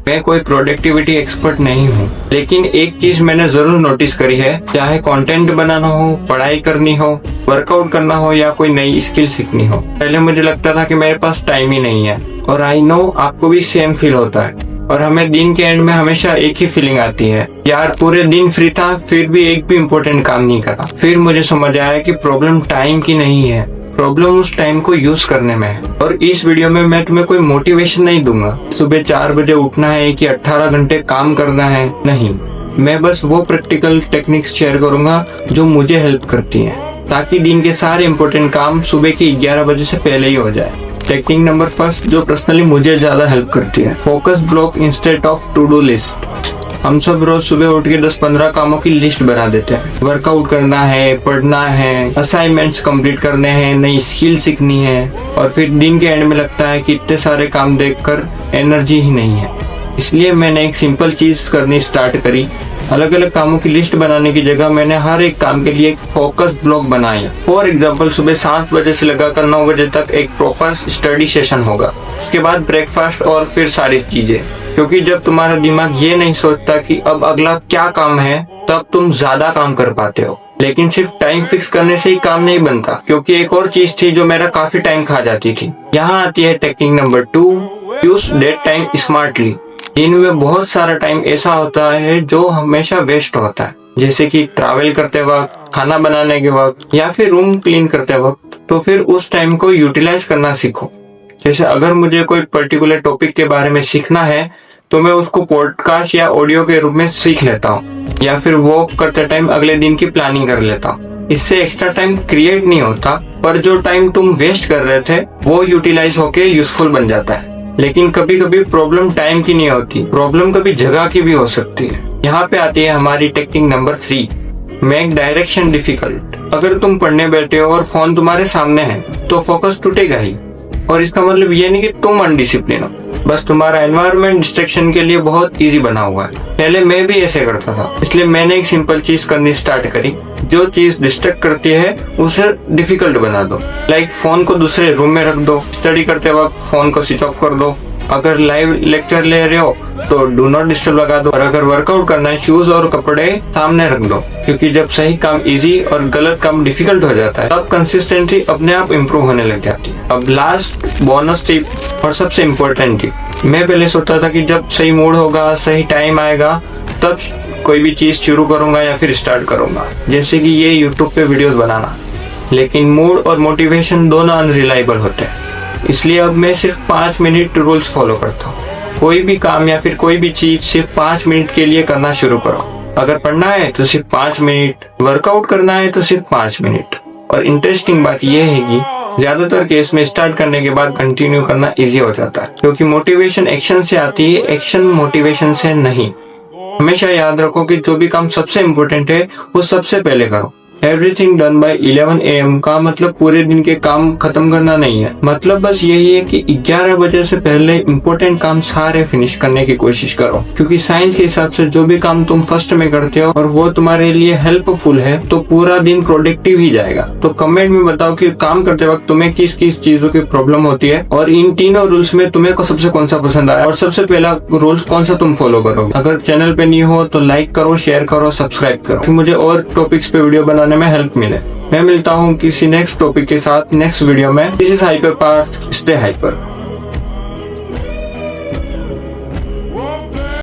मैं कोई productivity expert नहीं हूँ, लेकिन एक चीज मैंने जरूर नोटिस करी है, चाहे कंटेंट बनाना हो, पढ़ाई करनी हो, वर्कआउट करना हो या कोई नई स्किल सीखनी हो, पहले मुझे लगता था कि मेरे पास टाइम ही नहीं है। और आई नो आपको भी सेम फील होता है। और हमें दिन के एंड में हमेशा एक ही फीलिंग आती है, यार पूरे दिन फ्री था फिर भी एक भी इम्पोर्टेंट काम नहीं करा। फिर मुझे समझ आया कि प्रॉब्लम टाइम की नहीं है, प्रॉब्लम उस टाइम को यूज करने में है। और इस वीडियो में मैं तुम्हें कोई मोटिवेशन नहीं दूंगा, सुबह 4 बजे उठना है कि 18 घंटे काम करना है, नहीं। मैं बस वो प्रैक्टिकल टेक्निक्स शेयर करूंगा जो मुझे हेल्प करती हैं, ताकि दिन के सारे इम्पोर्टेंट काम सुबह के 11 बजे से पहले ही हो जाए। टेक्निक नंबर फर्स्ट जो पर्सनली मुझे ज्यादा हेल्प करती है, focus block instead of to do list. हम सब रोज सुबह उठ के 10-15 कामों की लिस्ट बना देते हैं। वर्कआउट करना है, पढ़ना है, असाइनमेंट्स कंप्लीट करने हैं, नई स्किल सीखनी है, और फिर दिन के एंड में लगता है कि इतने सारे काम देखकर एनर्जी ही नहीं है। इसलिए मैंने एक सिंपल चीज करनी स्टार्ट करी। अलग अलग कामों की लिस्ट बनाने की जगह मैंने हर एक काम के लिए एक फोकस ब्लॉक बनाया। फॉर एग्जाम्पल सुबह 7 बजे से लगाकर 9 बजे तक एक प्रॉपर स्टडी सेशन होगा, उसके बाद ब्रेकफास्ट और फिर सारी चीजें। क्योंकि जब तुम्हारा दिमाग ये नहीं सोचता कि अब अगला क्या काम है, तब तुम ज्यादा काम कर पाते हो। लेकिन सिर्फ टाइम फिक्स करने से ही काम नहीं बनता, क्योंकि एक और चीज थी जो मेरा काफी टाइम खा जाती थी। यहाँ आती है technique number 2, use dead time smartly. दिन में बहुत सारा टाइम ऐसा होता है जो हमेशा वेस्ट होता है, जैसे कि ट्रैवल करते वक्त, खाना बनाने के वक्त या फिर रूम क्लीन करते वक्त। तो फिर उस टाइम को यूटिलाइज करना सीखो। जैसे अगर मुझे कोई पर्टिकुलर टॉपिक के बारे में सीखना है तो मैं उसको पॉडकास्ट या ऑडियो के रूप में सीख लेता हूँ, या फिर वॉक करते टाइम अगले दिन की प्लानिंग कर लेता हूँ। इससे एक्स्ट्रा टाइम क्रिएट नहीं होता, पर जो टाइम तुम वेस्ट कर रहे थे वो यूटिलाइज होके यूजफुल बन जाता है। लेकिन कभी कभी प्रॉब्लम टाइम की नहीं होती, प्रॉब्लम कभी जगह की भी हो सकती है। यहाँ पे आती है हमारी technique number 3, make direction difficult. अगर तुम पढ़ने बैठे हो और फोन तुम्हारे सामने है तो फोकस टूटेगा ही। और इसका मतलब ये नहीं कि तुम अनडिसिप्लिन हो, बस तुम्हारा एनवायरनमेंट डिस्ट्रैक्शन के लिए बहुत इजी बना हुआ है। पहले मैं भी ऐसे करता था, इसलिए मैंने एक सिंपल चीज करनी स्टार्ट करी। जो चीज डिस्ट्रैक्ट करती है उसे डिफिकल्ट बना दो। लाइक फोन को दूसरे रूम में रख दो, स्टडी करते वक्त फोन को स्विच ऑफ कर दो। अगर लाइव लेक्चर ले रहे हो तो डू नॉट डिस्टर्ब लगा दो। और अगर वर्कआउट करना है, शूज और कपड़े सामने रख दो, क्योंकि जब सही काम इजी और गलत काम डिफिकल्ट हो जाता है तब कंसिस्टेंसी अपने आप इम्प्रूव होने लग जाती है। अब लास्ट बोनस टिप और सबसे इम्पोर्टेंट टिप, मैं पहले सोचता था कि जब सही मूड होगा, सही टाइम आएगा, तब कोई भी चीज शुरू करूंगा या फिर स्टार्ट करूंगा, जैसे कि ये यूट्यूब पे वीडियोस बनाना। लेकिन मूड और मोटिवेशन दोनों अनरिलायबल होते हैं, इसलिए अब मैं सिर्फ 5 मिनट रूल्स फॉलो करता हूँ। कोई भी काम या फिर कोई भी चीज सिर्फ 5 मिनट के लिए करना शुरू करो। अगर पढ़ना है तो सिर्फ 5 मिनट, वर्कआउट करना है तो सिर्फ 5 मिनट। और इंटरेस्टिंग बात यह है कि ज्यादातर केस में स्टार्ट करने के बाद कंटिन्यू करना इजी हो जाता है, क्योंकि मोटिवेशन एक्शन से आती है, एक्शन मोटिवेशन से नहीं। हमेशा याद रखो कि जो भी काम सबसे इम्पोर्टेंट है वो सबसे पहले करो। एवरीथिंग डन बाय 11 AM का मतलब पूरे दिन के काम खत्म करना नहीं है। मतलब बस यही है कि 11 बजे से पहले इम्पोर्टेंट काम सारे फिनिश करने की कोशिश करो, क्योंकि साइंस के हिसाब से जो भी काम तुम फर्स्ट में करते हो और वो तुम्हारे लिए हेल्पफुल है तो पूरा दिन प्रोडक्टिव ही जाएगा। तो कमेंट में बताओ कि काम करते वक्त तुम्हें किस किस चीजों की प्रॉब्लम होती है, और इन तीनों रूल्स में तुम्हें को सबसे कौन सा पसंद आया और सबसे पहला रूल्स कौन सा तुम फॉलो करोगे। अगर चैनल पे नहीं हो तो लाइक करो, शेयर करो, सब्सक्राइब करो, मुझे और टॉपिक्स पे वीडियो बनाने में हेल्प मिले। मैं मिलता हूँ किसी नेक्स्ट टॉपिक के साथ नेक्स्ट वीडियो में। This is hyper Parth, stay hyper.